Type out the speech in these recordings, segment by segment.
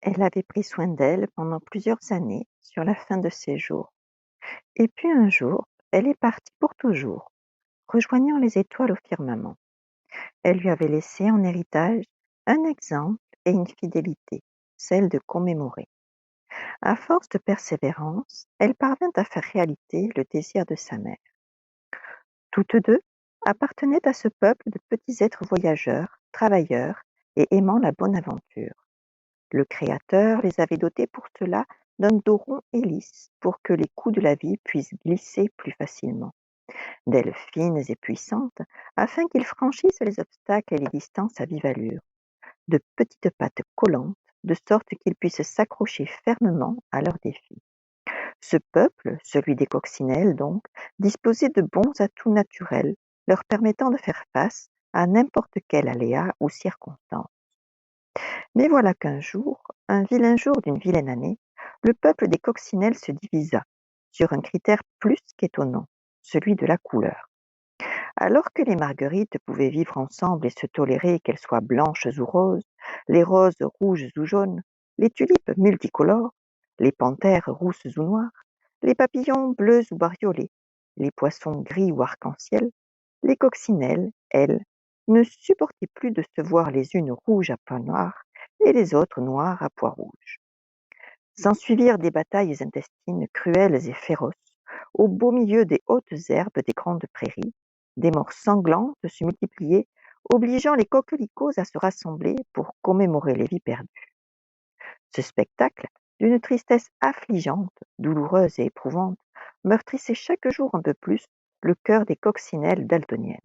Elle avait pris soin d'elle pendant plusieurs années sur la fin de ses jours. Et puis un jour, elle est partie pour toujours, rejoignant les étoiles au firmament. Elle lui avait laissé en héritage un exemple et une fidélité, celle de commémorer. À force de persévérance, elle parvint à faire réalité le désir de sa mère. Toutes deux appartenaient à ce peuple de petits êtres voyageurs, travailleurs et aimant la bonne aventure. Le Créateur les avait dotés pour cela d'un dos rond et lisse pour que les coups de la vie puissent glisser plus facilement, d'ailes fines et puissantes afin qu'ils franchissent les obstacles et les distances à vive allure, de petites pattes collantes de sorte qu'ils puissent s'accrocher fermement à leurs défis. Ce peuple, celui des coccinelles donc, disposait de bons atouts naturels leur permettant de faire face à n'importe quel aléa ou circonstance. Mais voilà qu'un jour, un vilain jour d'une vilaine année, le peuple des coccinelles se divisa sur un critère plus qu'étonnant, celui de la couleur. Alors que les marguerites pouvaient vivre ensemble et se tolérer qu'elles soient blanches ou roses, les roses rouges ou jaunes, les tulipes multicolores, les panthères rousses ou noires, les papillons bleus ou bariolés, les poissons gris ou arc-en-ciel, les coccinelles, elles, ne supportaient plus de se voir les unes rouges à pois noirs et les autres noires à pois rouges. S'ensuivirent des batailles intestines cruelles et féroces, au beau milieu des hautes herbes des grandes prairies, des morts sanglantes se multipliaient, obligeant les coquelicots à se rassembler pour commémorer les vies perdues. Ce spectacle, d'une tristesse affligeante, douloureuse et éprouvante, meurtrissait chaque jour un peu plus le cœur des coccinelles daltoniennes.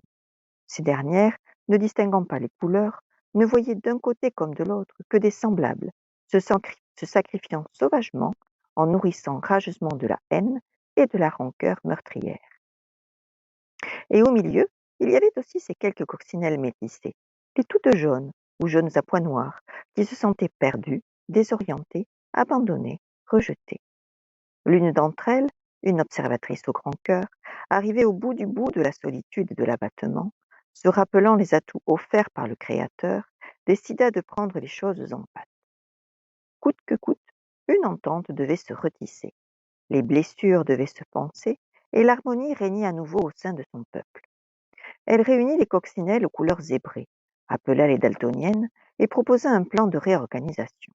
Ces dernières, ne distinguant pas les couleurs, ne voyaient d'un côté comme de l'autre que des semblables, se sacrifiant sauvagement en nourrissant rageusement de la haine et de la rancœur meurtrière. Et au milieu, il y avait aussi ces quelques coccinelles métissées, les toutes jaunes ou jaunes à pois noirs, qui se sentaient perdues, désorientées, abandonnées, rejetées. L'une d'entre elles, une observatrice au grand cœur, arrivée au bout de la solitude et de l'abattement, se rappelant les atouts offerts par le Créateur, décida de prendre les choses en pattes. Coûte que coûte, une entente devait se retisser, les blessures devaient se panser, et l'harmonie régnait à nouveau au sein de son peuple. Elle réunit les coccinelles aux couleurs zébrées, appela les daltoniennes et proposa un plan de réorganisation.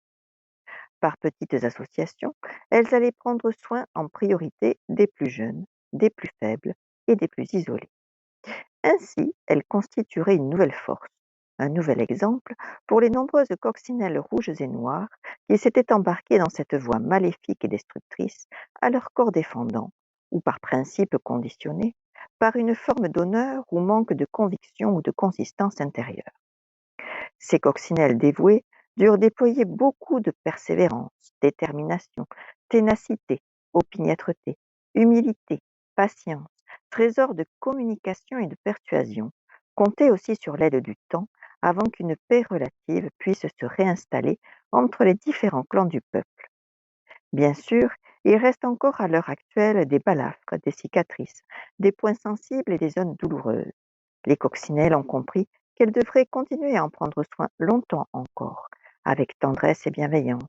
Par petites associations, elles allaient prendre soin en priorité des plus jeunes, des plus faibles et des plus isolés. Ainsi, elles constitueraient une nouvelle force, un nouvel exemple pour les nombreuses coccinelles rouges et noires qui s'étaient embarquées dans cette voie maléfique et destructrice à leur corps défendant, ou par principe conditionné, par une forme d'honneur ou manque de conviction ou de consistance intérieure. Ces coccinelles dévouées durent déployer beaucoup de persévérance, détermination, ténacité, opiniâtreté, humilité, patience, trésor de communication et de persuasion, compter aussi sur l'aide du temps avant qu'une paix relative puisse se réinstaller entre les différents clans du peuple. Bien sûr, il reste encore à l'heure actuelle des balafres, des cicatrices, des points sensibles et des zones douloureuses. Les coccinelles ont compris qu'elles devraient continuer à en prendre soin longtemps encore, avec tendresse et bienveillance,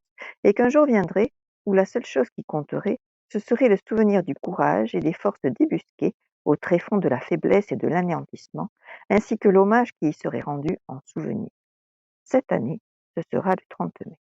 et qu'un jour viendrait où la seule chose qui compterait, ce serait le souvenir du courage et des forces débusquées au tréfonds de la faiblesse et de l'anéantissement, ainsi que l'hommage qui y serait rendu en souvenir. Cette année, ce sera le 30 mai.